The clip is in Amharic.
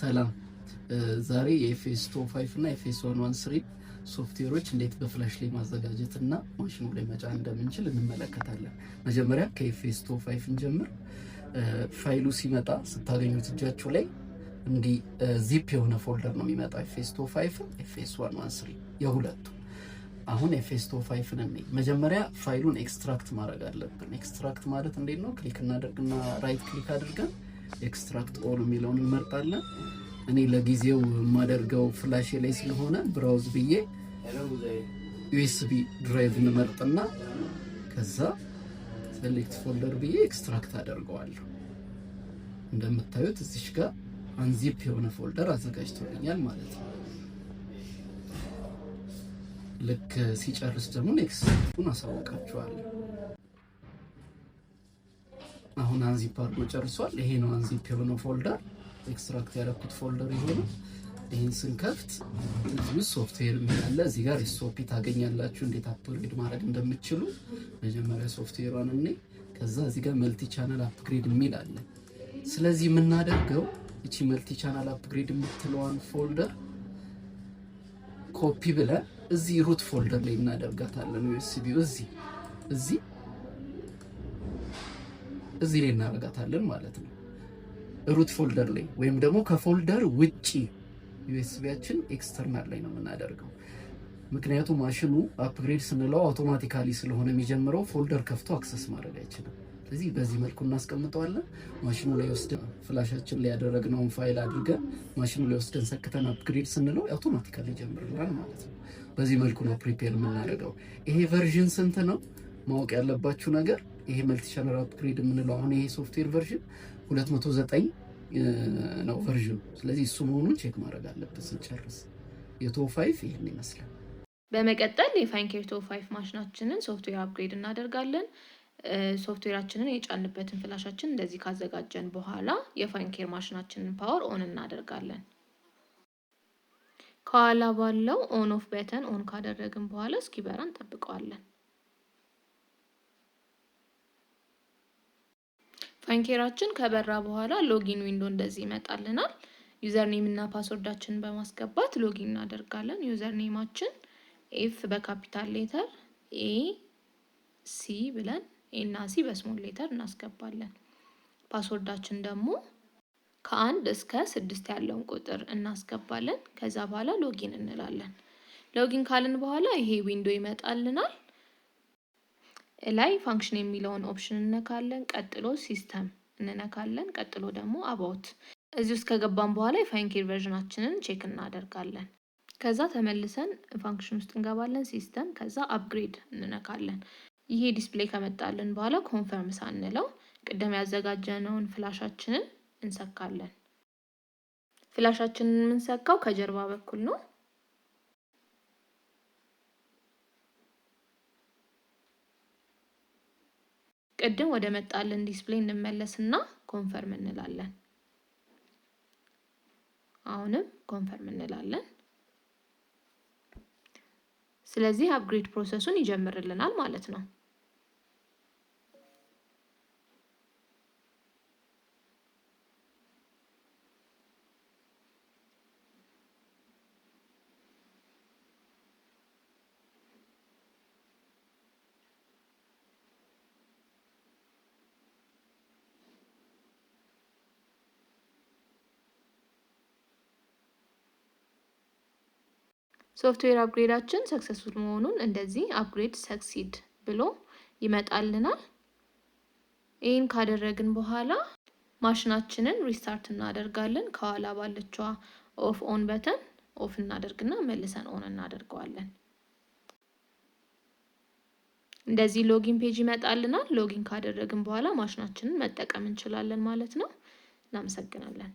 ሰላም ዛሬ የኤፍኤስ 25 እና ኤፍኤስ 113 ሶፍትዌሮች እንዴት በፍላሽ ላይ ማዘጋጀት እና ማሽኑ ላይ መጫን እንደምንችል እንመለከታለን። መጀመሪያ ከኤፍኤስ 25 እንጀምር። ፋይሉ ሲመጣ ስታገኙት እጃችሁ ላይ እንዲህ ዚፕ የሆነ ፎልደር ነው የሚመጣው። ኤፍኤስ 25 ኤፍኤስ 113 የሁለቱ። አሁን ኤፍኤስ 25 ነን። መጀመሪሪያ ፋይሉን ኤክስትራክት ማድረግ አለብን። ኤክስትራክት ማለት እንዴት ነው? ክሊክ እናደርግና ራይት ክሊክ አድርገን ኤክስትራክት ኦል የሚለውን እንመርጣለን። እኔ ለጊዜው የማደርገው ፍላሽ ላይ ስለሆነ ብራውዝ ብዬ ዩኤስቢ ድራይቭ እንመርጥና ከዛ ሴሌክት ፎልደር ብዬ ኤክስትራክት አደርገዋለሁ። እንደምታዩት እዚሽ ጋር አንዚፕ የሆነ ፎልደር አዘጋጅቶልኛል ማለት ነው። ልክ ሲጨርስ ደግሞ ኤክስትራክቱን አሳውቃችኋለሁ። አሁን አንዚፕ አድርጎ ጨርሷል። ይሄ ነው አንዚፕ የሆነው ፎልደር፣ ኤክስትራክት ያደረኩት ፎልደር ይሄ ነው። ይሄን ስንከፍት እዚህ ሶፍትዌር የሚላለ እዚህ ጋር ኤስኦፒ ታገኛላችሁ፣ እንዴት አፕግሬድ ማድረግ እንደምትችሉ። መጀመሪያ ሶፍትዌሯን እኔ ከዛ እዚህ ጋር መልቲ ቻናል አፕግሬድ የሚል አለ። ስለዚህ የምናደርገው እቺ መልቲ ቻናል አፕግሬድ የምትለዋን ፎልደር ኮፒ ብለን እዚህ ሩት ፎልደር ላይ እናደርጋታለን። ዩኤስቢው እዚህ ላይ እናደርጋታለን ማለት ነው። ሩት ፎልደር ላይ ወይም ደግሞ ከፎልደር ውጪ ዩኤስቢያችን ኤክስተርናል ላይ ነው የምናደርገው። ምክንያቱም ማሽኑ አፕግሬድ ስንለው አውቶማቲካሊ ስለሆነ የሚጀምረው ፎልደር ከፍቶ አክሰስ ማድረግ አይችልም። ስለዚህ በዚህ መልኩ እናስቀምጠዋለን። ማሽኑ ላይ ወስደን ፍላሻችን ላይ ያደረግነውን ፋይል አድርገን ማሽኑ ላይ ወስደን ሰክተን አፕግሬድ ስንለው አውቶማቲካሊ ይጀምርልናል ማለት ነው። በዚህ መልኩ ነው ፕሪፔር የምናደርገው። ይሄ ቨርዥን ስንት ነው ማወቅ ያለባችሁ ነገር፣ ይሄ መልቲ ቻናል አፕግሬድ የምንለው አሁን ይሄ ሶፍትዌር ቨርዥን 209 ነው ቨርዥኑ። ስለዚህ እሱ መሆኑን ቼክ ማድረግ አለበት ስንጨርስ። የ25 ይሄን ይመስላል። በመቀጠል የፋይንኬር 25 ማሽናችንን ሶፍትዌር አፕግሬድ እናደርጋለን። ሶፍትዌራችንን የጫንበትን ፍላሻችን እንደዚህ ካዘጋጀን በኋላ የፋይንኬር ማሽናችንን ፓወር ኦን እናደርጋለን። ከኋላ ባለው ኦን ኦፍ በተን ኦን ካደረግን በኋላ እስኪበራ እንጠብቀዋለን። ፋይንኬራችን ከበራ በኋላ ሎጊን ዊንዶ እንደዚህ ይመጣልናል። ዩዘር ኔም እና ፓስወርዳችንን በማስገባት ሎጊን እናደርጋለን። ዩዘር ኔማችን ኤፍ በካፒታል ሌተር ኤ ሲ ብለን ኤ እና ሲ በስሞል ሌተር እናስገባለን። ፓስወርዳችን ደግሞ ከ1 እስከ 6 ያለውን ቁጥር እናስገባለን። ከዛ በኋላ ሎጊን እንላለን። ሎጊን ካልን በኋላ ይሄ ዊንዶ ይመጣልናል። ላይ ፋንክሽን የሚለውን ኦፕሽን እንነካለን። ቀጥሎ ሲስተም እንነካለን። ቀጥሎ ደግሞ አባውት። እዚህ ውስጥ ከገባን በኋላ የፋይንኬር ቨርዥናችንን ቼክ እናደርጋለን። ከዛ ተመልሰን ፋንክሽን ውስጥ እንገባለን። ሲስተም፣ ከዛ አፕግሬድ እንነካለን። ይሄ ዲስፕሌይ ከመጣልን በኋላ ኮንፈርም ሳንለው ቅድም ያዘጋጀነውን ፍላሻችንን እንሰካለን። ፍላሻችንን የምንሰካው ከጀርባ በኩል ነው። ቅድም ወደ መጣልን ዲስፕሌይ እንመለስና ኮንፈርም እንላለን። አሁንም ኮንፈርም እንላለን። ስለዚህ አፕግሬድ ፕሮሰሱን ይጀምርልናል ማለት ነው። ሶፍትዌር አፕግሬዳችን ሰክሰስፉል መሆኑን እንደዚህ አፕግሬድ ሰክሲድ ብሎ ይመጣልናል። ይህን ካደረግን በኋላ ማሽናችንን ሪስታርት እናደርጋለን። ከኋላ ባለችዋ ኦፍ ኦን በተን ኦፍ እናደርግና መልሰን ኦን እናደርገዋለን። እንደዚህ ሎጊን ፔጅ ይመጣልናል። ሎጊን ካደረግን በኋላ ማሽናችንን መጠቀም እንችላለን ማለት ነው። እናመሰግናለን።